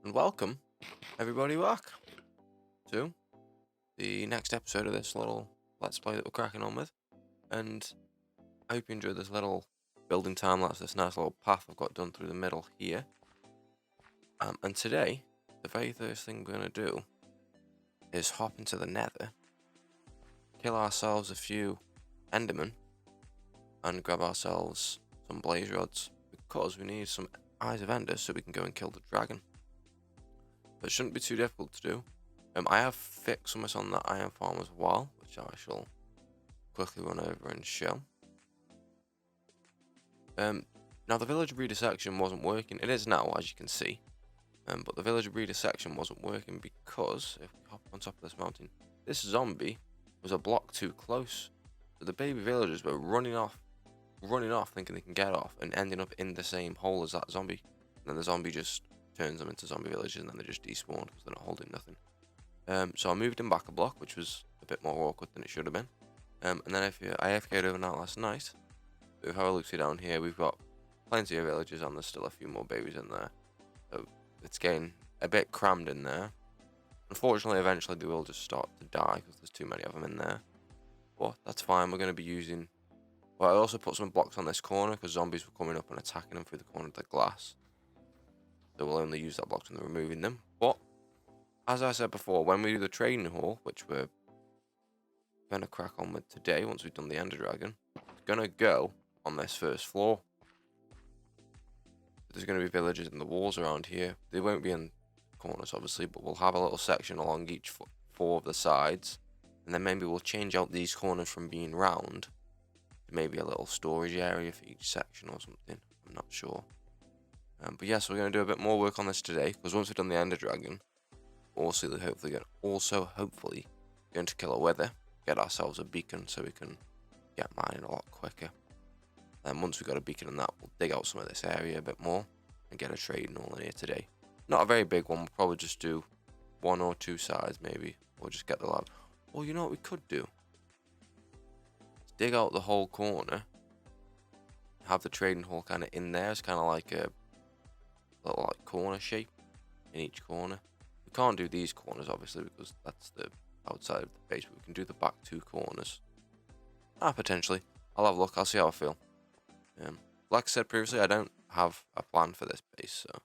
and welcome everybody back to the next episode of this little Let's Play that we're cracking on with. And I hope you enjoyed this little building time lapse, this nice little path I've got done through the middle here. And today, the very first thing we're going to do is hop into the nether, kill ourselves a few endermen, and grab ourselves some blaze rods, because we need some eyes of ender so we can go and kill the dragon. But it shouldn't be too difficult to do. I have fixed something on that iron farm as well, which I shall quickly run over and show. Now the villager breeder section wasn't working. It is now, as you can see. But the villager breeder section wasn't working because, if we hop on top of this mountain, this zombie was a block too close. So the baby villagers were running off thinking they can get off, and ending up in the same hole as that zombie. And then the zombie just turns them into zombie villagers, and then they just despawn because they're not holding nothing. So I moved him back a block, which was a bit more awkward than it should have been. And then I AFK'd overnight last night. So if I look down here, we've got plenty of villagers, and there's still a few more babies in there. So it's getting a bit crammed in there. Unfortunately, eventually they will just start to die because there's too many of them in there. But that's fine. We're going to be using... Well, I also put some blocks on this corner because zombies were coming up and attacking them through the corner of the glass. So we'll only use that blocks when they're removing them. But as I said before, when we do the trading hall, which we're going to crack on with today once we've done the enderdragon, it's going to go on this first floor. There's going to be villagers in the walls around here. They won't be in corners, obviously, but we'll have a little section along each four of the sides. And then maybe we'll change out these corners from being round to maybe a little storage area for each section or something. I'm not sure. But yes, we're going to do a bit more work on this today, because once we've done the enderdragon, also hopefully going to kill a wither, get ourselves a beacon so we can get mining a lot quicker. Then once we've got a beacon on that, we'll dig out some of this area a bit more and get a trading hall in here today. Not a very big one, we'll probably just do one or two sides maybe, or just get the lab. Or you know what we could do? Let's dig out the whole corner, have the trading hall kind of in there. It's kind of like a little like corner shape in each corner. We can't do these corners obviously because that's the outside of the base, but we can do the back two corners. Potentially. I'll have a look, I'll see how I feel. Like I said previously, I don't have a plan for this base, so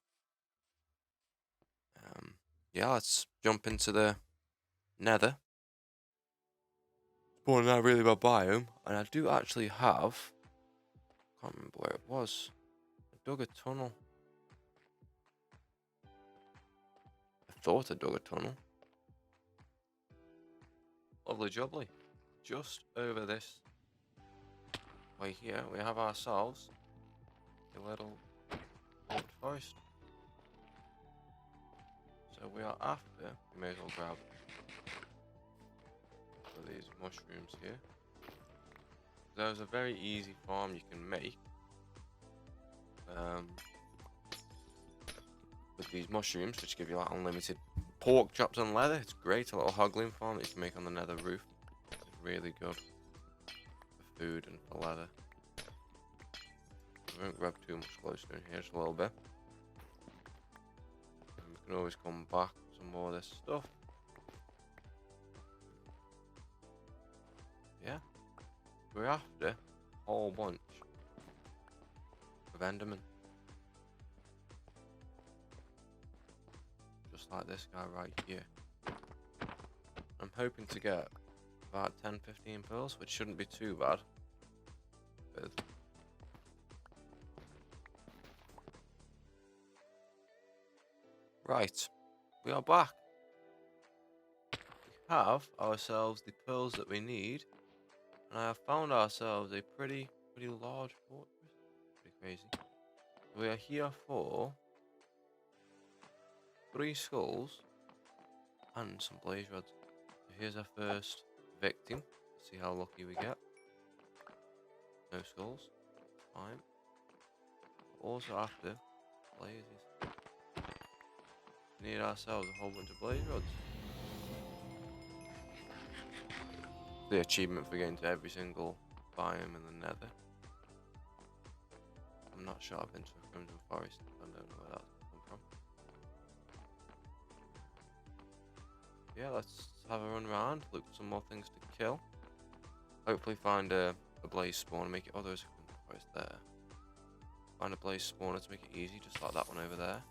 yeah, let's jump into the nether. Spawning out a really bad biome, and I do actually have, can't remember where it was, I dug a tunnel. I thought I dug a tunnel. Lovely jubbly. Just over this way here, we have ourselves a little old forest. So we are after, we may as well grab one of these mushrooms here. There's a very easy farm you can make with these mushrooms, which give you like unlimited pork chops and leather. It's great, a little hoggling farm that you can make on the nether roof. It's really good for food and for leather. We won't grab too much closer in here, just a little bit. And we can always come back with some more of this stuff. Yeah, we're after a whole bunch of endermen. Just like this guy right here. I'm hoping to get about 10-15 pearls, which shouldn't be too bad. Right, we are back. We have ourselves the pearls that we need, and I have found ourselves a pretty large fortress. Pretty crazy. We are here for 3 skulls and some blaze rods. So here's our first victim. Let's see how lucky we get. No skulls. Fine. Also after blazes. We need ourselves a whole bunch of blaze rods. The achievement for getting to every single biome in the nether. I'm not sure I've been to a Crimson Forest. I don't know where that's come from. Yeah, let's have a run around, look for some more things to kill. Hopefully find a blaze spawner, make it. Oh, there's there. Find a blaze spawner to make it easy, just like that one over there.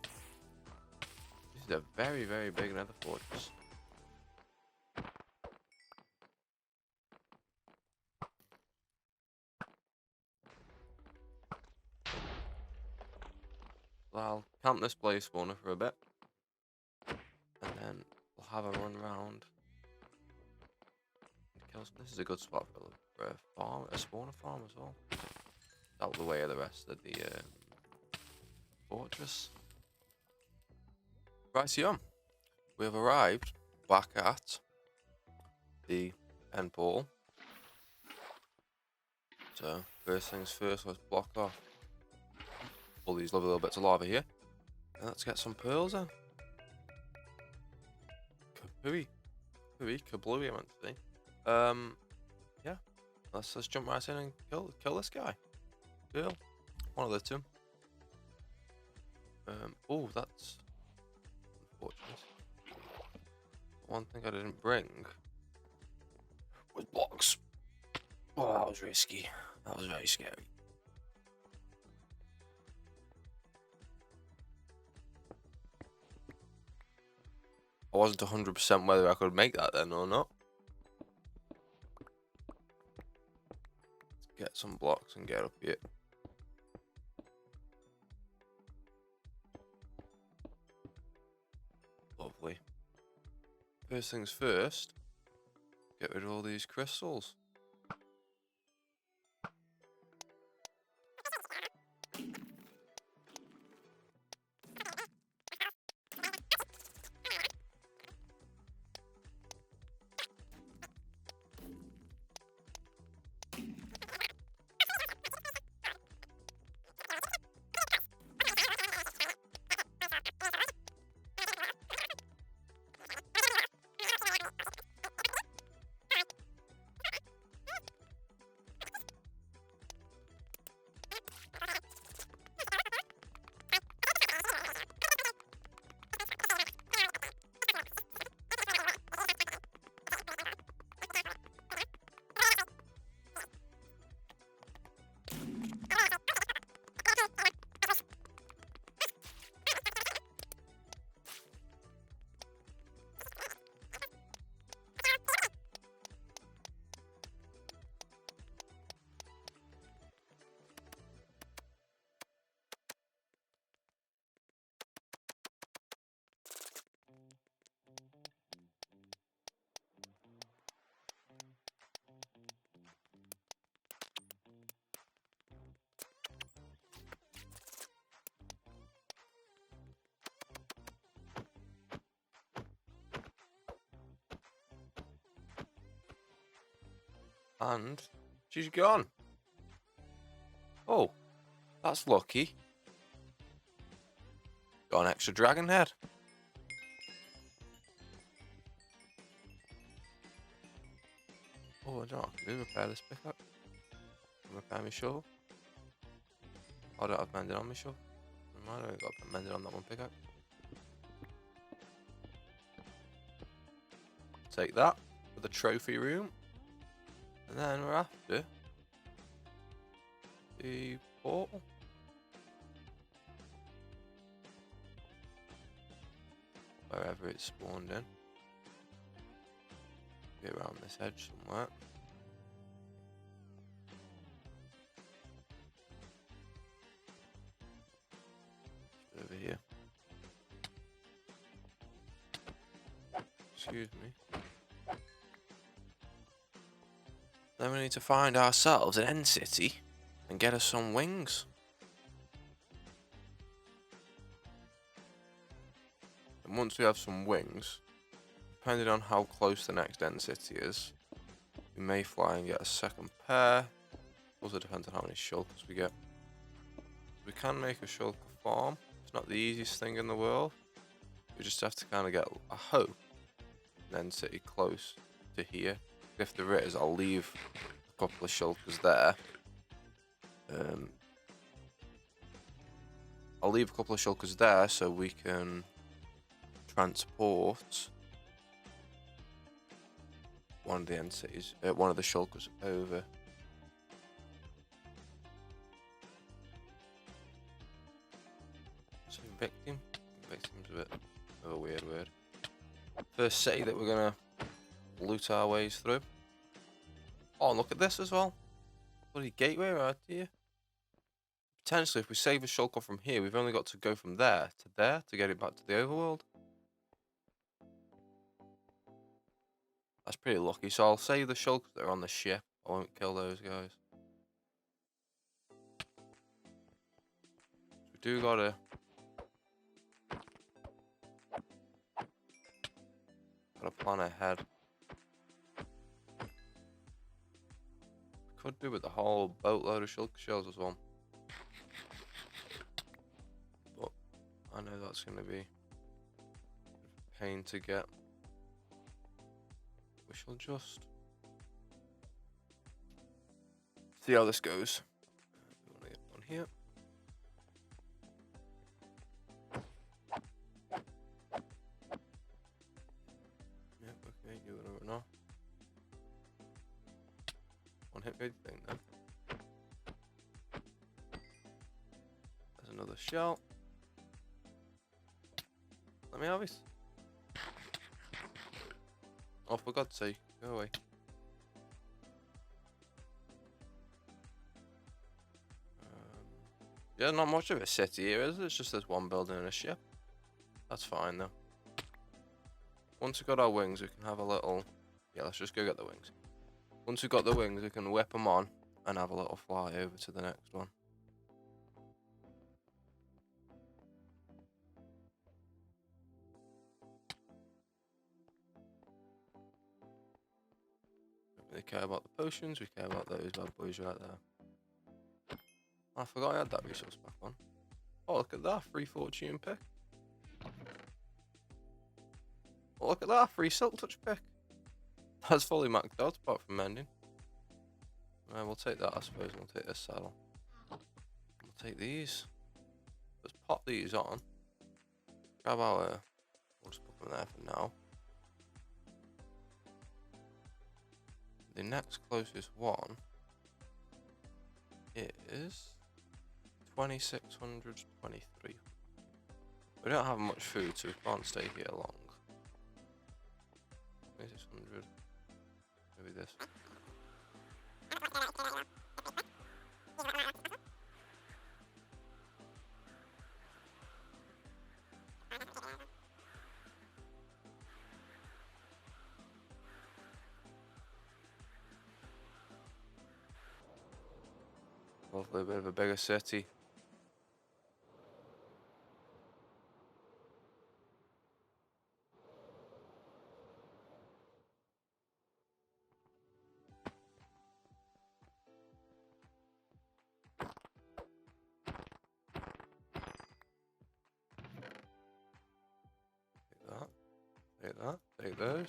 This is a very, very big nether fortress. Well, I'll camp this blaze spawner for a bit, and then we'll have a run around. This is a good spot for a farm, a spawner farm as well. Out of the way of the rest of the fortress. Right, so we have arrived back at the end portal. So first things first, let's block off all these lovely little bits of lava here, and let's get some pearls in. Kabooey, kablooey, I meant to say. Yeah, let's jump right in and kill this guy. Girl, one of the two. Oh, that's unfortunate. One thing I didn't bring was blocks. Oh, that was risky. That was very scary. I wasn't 100% whether I could make that then or not. Let's get some blocks and get up here. Lovely. First things first, get rid of all these crystals. And she's gone. Oh, that's lucky. Got an extra dragon head. Oh, I don't know what I can do. Repair this pickup. Repair my shovel. I don't have mending on my shovel. I don't got mending on that one pickup. Take that for the trophy room. And then we're after the portal. Wherever it's spawned in. Be around this edge somewhere. Just over here. Excuse me. Then we need to find ourselves an end city and get us some wings. And once we have some wings, depending on how close the next end city is, we may fly and get a second pair. Also depends on how many shulkers we get. We can make a shulker farm. It's not the easiest thing in the world. We just have to kind of get, I hope, an end city close to here. If there is, I'll leave a couple of shulkers there. I'll leave a couple of shulkers there so we can transport one of the end cities, one of the shulkers over. So victim? Victim's a bit of a weird word. First city that we're gonna loot our ways through. Oh, and look at this as well. Bloody gateway right here. Potentially, if we save a shulker from here, we've only got to go from there to get it back to the overworld. That's pretty lucky. So I'll save the shulkers that are on the ship. I won't kill those guys. We do gotta plan ahead. Could do with the whole boatload of shulker shells as well. But I know that's going to be a pain to get. We shall just see how this goes. We want to get one here. Yep, okay, you don't know. One hit big thing then. There's another shell. Let me have it. Oh, for God's sake, go away. Yeah, not much of a city here, is it? It's just this one building and a ship. That's fine though. Once we've got our wings, we can have a little... Yeah, let's just go get the wings. Once we've got the wings, we can whip them on and have a little fly over to the next one. Don't really care about the potions, we care about those bad boys right there. I forgot I had that resource back on. Oh, look at that, free fortune pick. Oh, look at that, free silk touch pick. That's fully maxed out apart from mending. We'll take that, I suppose. We'll take this saddle. We'll take these. Let's pop these on. Grab our... We'll just put them there for now. The next closest one is 2623. We don't have much food, so we can't stay here long. 2600. Maybe this. Hopefully a bit of a bigger city. Take that, take those.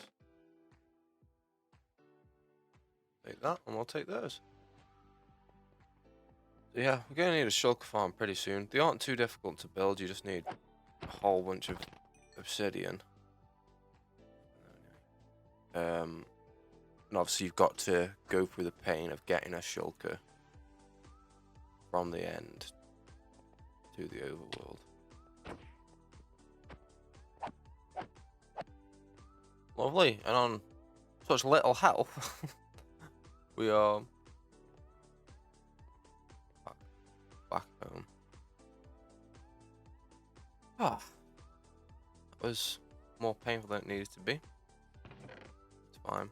Take that, and we'll take those. So yeah, we're going to need a shulker farm pretty soon. They aren't too difficult to build, you just need a whole bunch of obsidian. And obviously you've got to go through the pain of getting a shulker from the end to the overworld. Lovely, and on such little health, we are back home. Ah, that was more painful than it needed to be. It's fine.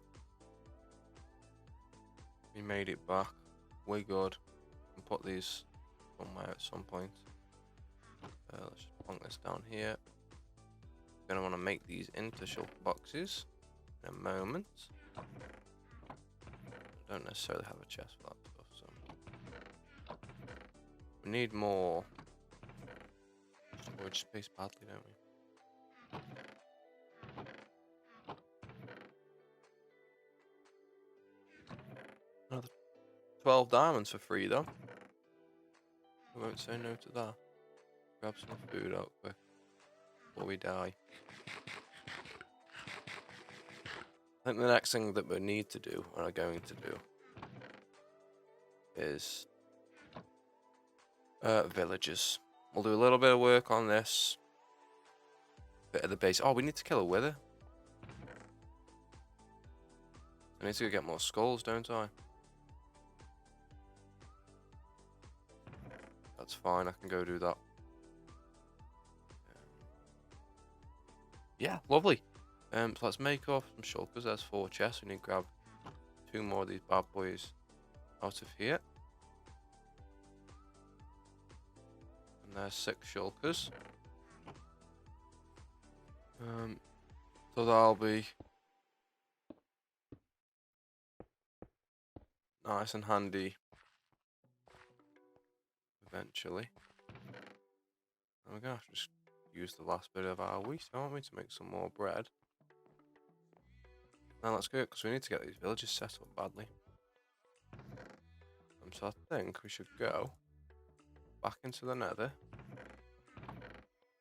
We made it back. We're good. We can put these somewhere at some point. Let's just plonk this down here. Gonna want to make these into shulker boxes in a moment. I don't necessarily have a chest for that stuff, so we need more storage space badly, don't we? Another 12 diamonds for free though. I won't say no to that. Grab some food out quick before we die. I think the next thing that we need to do, and are going to do, is villages. We'll do a little bit of work on this bit of the base. Oh, we need to kill a wither. I need to go get more skulls, don't I? That's fine, I can go do that. Yeah, lovely. So let's make off some shulkers. There's 4 chests. We need to grab 2 more of these bad boys out of here. And there's 6 shulkers. So that'll be nice and handy eventually. And we're gonna have to just use the last bit of our wheat, aren't we, to make some more bread. Now let's go, because we need to get these villages set up badly. So I think we should go back into the nether,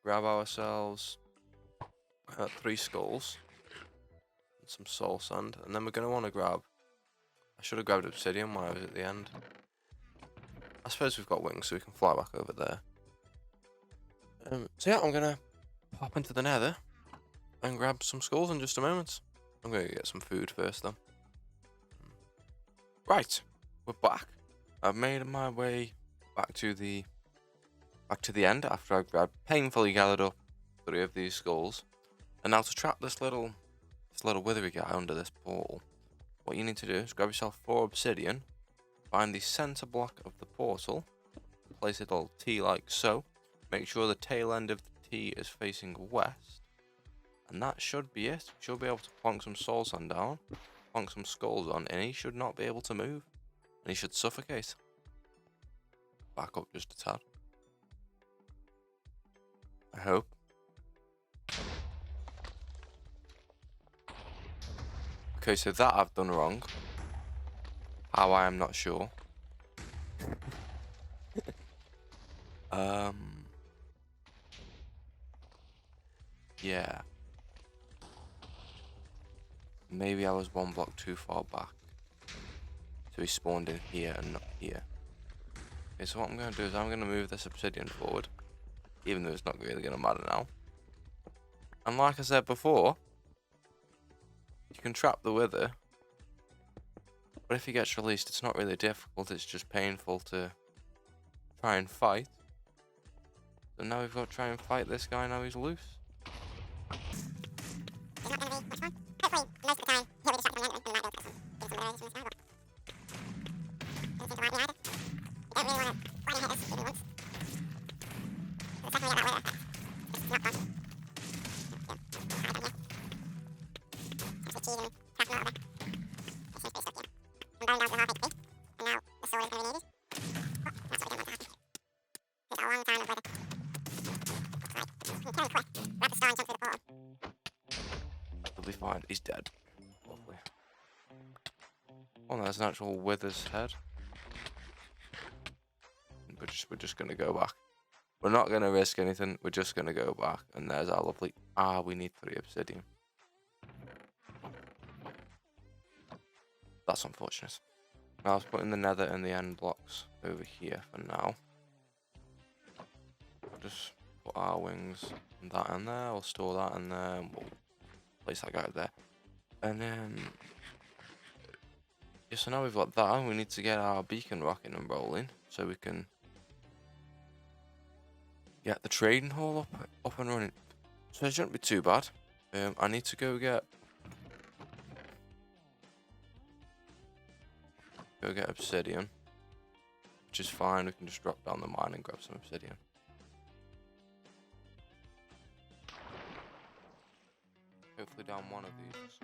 grab ourselves 3 skulls and some soul sand, and then we're going to want to grab, I should have grabbed obsidian while I was at the end. I suppose we've got wings so we can fly back over there. So yeah, I'm going to pop into the nether and grab some skulls in just a moment. I'm going to get some food first though. Right, we're back. I've made my way back to the end after I've painfully gathered up 3 of these skulls. And now to trap this little withery guy under this portal, what you need to do is grab yourself 4 obsidian, find the center block of the portal, place it all T like so, make sure the tail end of the T is facing west, and that should be it. You should be able to plonk some soul sand down, plonk some skulls on, and he should not be able to move. And he should suffocate. Back up just a tad. I hope. Okay, so that I've done wrong. How, I am not sure. Yeah. Maybe I was 1 block too far back. So he spawned in here and not here. Okay, so what I'm going to do is I'm going to move this obsidian forward. Even though it's not really going to matter now. And like I said before, you can trap the wither. But if he gets released, it's not really difficult. It's just painful to try and fight. So now we've got to try and fight this guy now he's loose. He'll be fine. He's dead. Lovely. Oh, there's an actual wither's head. We're just gonna go back. We're not gonna risk anything. We're just gonna go back. And there's our lovely. We need 3 obsidian. That's unfortunate. Now I was putting the nether and the end blocks over here for now. We'll just put our wings and that in there. We'll store that in there. And we'll place that guy there. And then, yeah, so now we've got that. We need to get our beacon rocking and rolling so we can get the trading hall up and running. So it shouldn't be too bad. I need to go get obsidian, which is fine. We can just drop down the mine and grab some obsidian. Hopefully down one of these.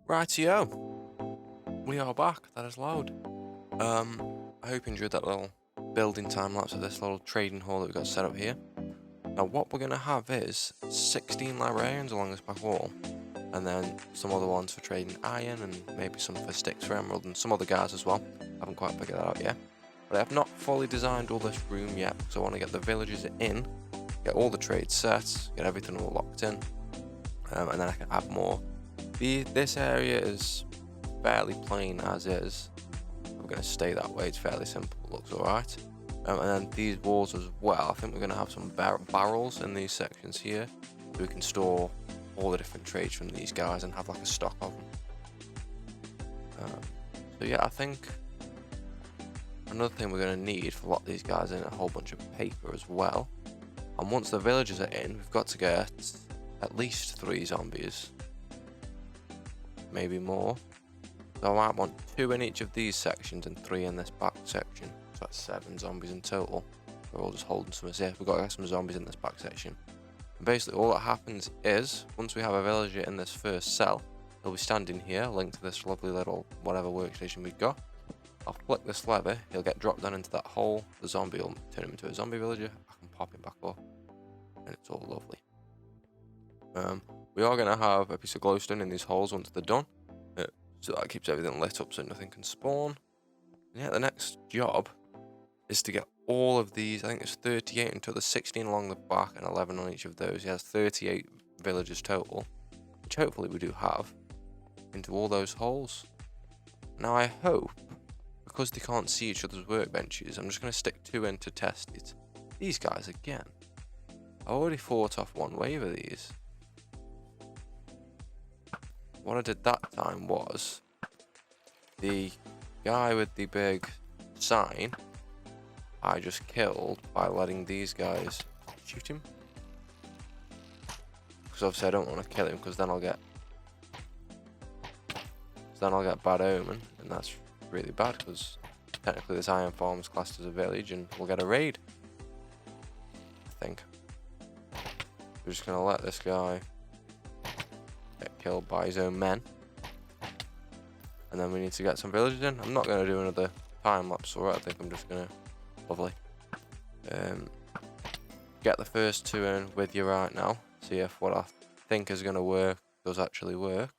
Rightio, we are back. That is loud. I hope you enjoyed that little building time lapse of this little trading hall that we got set up here. Now what we're gonna have is 16 librarians along this back wall, and then some other ones for trading iron, and maybe some for sticks for emerald, and some other guys as well. Haven't quite figured that out yet. But I have not fully designed all this room yet, because I want to get the villagers in, get all the trades set, get everything all locked in, and then I can add more. This area is fairly plain as is. We're going to stay that way. It's fairly simple. It looks alright. And then these walls as well. I think we're going to have some barrels in these sections here, so we can store all the different trades from these guys and have like a stock of them. So yeah, I think another thing we're going to need for a lot of these guys is a whole bunch of paper as well. And once the villagers are in, we've got to get at least 3 zombies, maybe more. So I might want 2 in each of these sections and 3 in this back section. So that's 7 zombies in total. We're all just holding some safe. We've got to get some zombies in this back section. And basically all that happens is, once we have a villager in this first cell, he'll be standing here, linked to this lovely little whatever workstation we've got. I'll flick this lever, he'll get dropped down into that hole, the zombie will turn him into a zombie villager, I can pop him back up, and it's all lovely. We are going to have a piece of glowstone in these holes once they're done, so that keeps everything lit up so nothing can spawn. And yeah, the next job is to get all of these, I think it's 38 until there's 16 along the back and 11 on each of those. He has 38 villagers total, which hopefully we do have, into all those holes. Now I hope, because they can't see each other's workbenches, I'm just going to stick 2 in to test it. These guys again. I already fought off 1 wave of these. What I did that time was, the guy with the big sign, I just killed by letting these guys shoot him. Because obviously I don't want to kill him, because then I'll get bad omen, and that's really bad, because technically this iron farm is classed as a village and we'll get a raid, I think. We're just going to let this guy get killed by his own men, and then we need to get some villagers in. I'm not going to do another time lapse, alright. I think I'm just going to lovely get the first 2 in with you right now, see if what I think is going to work does actually work.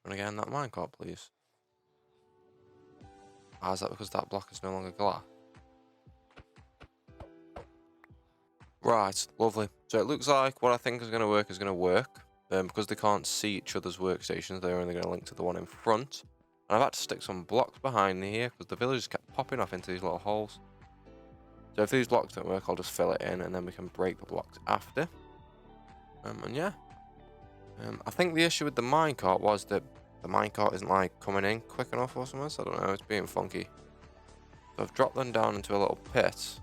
And again, that minecart, please. Ah, is that because that block is no longer glass? Right, lovely. So it looks like what I think is going to work is going to work. Because they can't see each other's workstations, they're only going to link to the one in front. And I've had to stick some blocks behind me here, because the villagers kept popping off into these little holes. So if these blocks don't work, I'll just fill it in, and then we can break the blocks after. And yeah. I think the issue with the minecart was that the minecart isn't like coming in quick enough or something, so I don't know, it's being funky. So I've dropped them down into a little pit.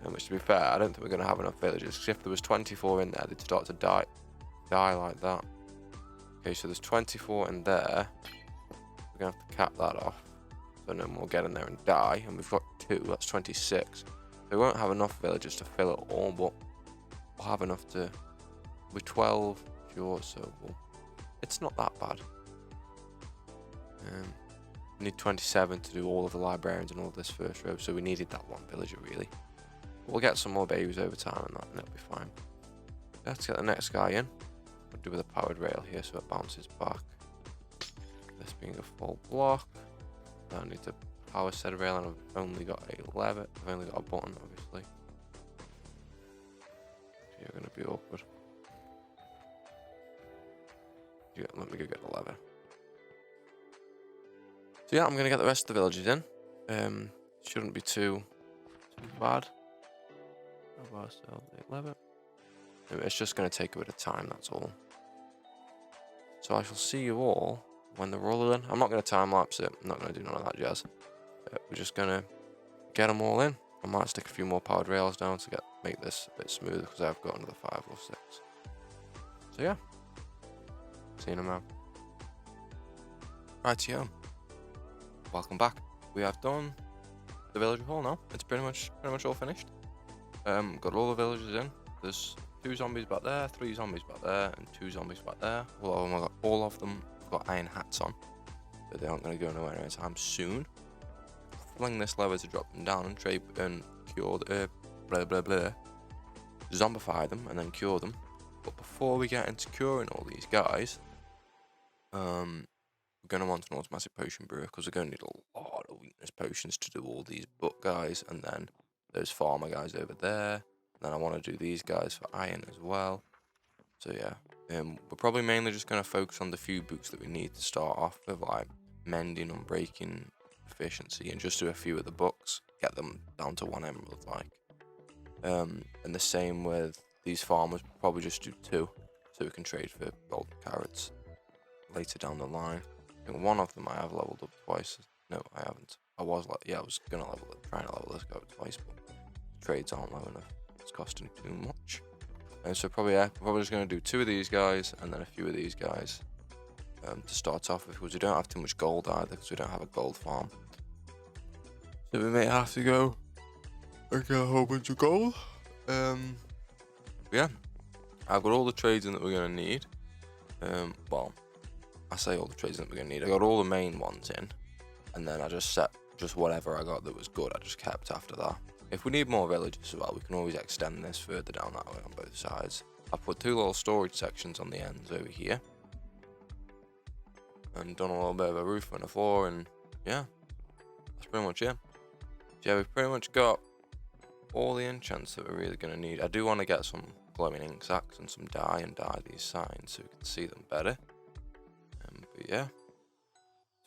Which, to be fair, I don't think we're going to have enough villagers, because if there was 24 in there, they'd start to die like that. Okay, so there's 24 in there. We're going to have to cap that off, so no more get in there and die. And we've got 2, that's 26. So we won't have enough villagers to fill it all, but we'll have enough to... We're 12, sure, so it's not that bad. We need 27 to do all of the librarians and all of this first row, so we needed that 1 villager, really. We'll get some more babies over time and that'll be fine. Let's get the next guy in. We'll do with a powered rail here so it bounces back. This being a full block. Now I need to power said rail, and I've only got a lever. I've only got a button, obviously. So you're going to be awkward. Yeah, let me go get the lever. So yeah, I'm going to get the rest of the villagers in. Shouldn't be too bad. It's just going to take a bit of time, that's all. So I shall see you all when they're all in. I'm not going to time lapse it. I'm not going to do none of that jazz. We're just going to get them all in. I might stick a few more powered rails down to make this a bit smoother, because I've got another 5 or 6. So yeah. See you in a moment. Rightio. Welcome back. We have done the villager hall now. It's pretty much all finished. Got all the villagers in. there's 2 zombies back there, 3 zombies back there, and 2 zombies back there. All of them have got iron hats on, but they aren't going to go nowhere anytime soon. Fling this lever to drop them down and cure the zombify them and then cure them. But before we get into curing all these guys, we're going to want an automatic potion brewer, because we're going to need a lot of weakness potions to do all these book guys, and then those farmer guys over there. Then I want to do these guys for iron as well. So yeah, we're probably mainly just going to focus on the few books that we need to start off with, like mending, unbreaking, efficiency, and just do a few of the books, get them down to 1 emerald like. And the same with these farmers, we'll probably just do 2, so we can trade for golden carrots later down the line. I think one of them I have leveled up twice. No, I haven't. I was gonna level it, trying to level this guy up twice, but trades aren't low enough. It's costing too much. And so probably just gonna do 2 of these guys and then a few of these guys to start off with, because we don't have too much gold either, because we don't have a gold farm. So we may have to go and get a whole bunch of gold. Yeah, I've got all the trades in that we're gonna need. Well, I say all the trades that we're gonna need. I got all the main ones in, and then I just set whatever I got that was good. I just kept after that. If we need more villages as well, we can always extend this further down that way on both sides. I've put 2 little storage sections on the ends over here, and done a little bit of a roof and a floor, and yeah, that's pretty much it. So yeah, we've pretty much got all the enchants that we're really gonna need. I do want to get some glowing ink sacks and some dye and dye these signs so we can see them better. But yeah,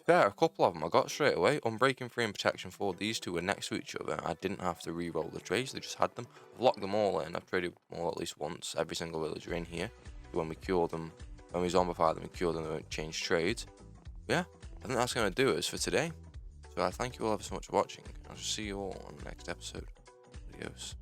fair, a couple of them I got straight away. Unbreaking 3 and Protection 4, these 2 were next to each other. I didn't have to re-roll the trades, they just had them. I've locked them all in. I've traded them all at least once, every single villager in here. When we cure them, when we zombify them and cure them, they won't change trades. But yeah, I think that's going to do it for today. So I thank you all ever so much for watching. I'll just see you all on the next episode. Adios.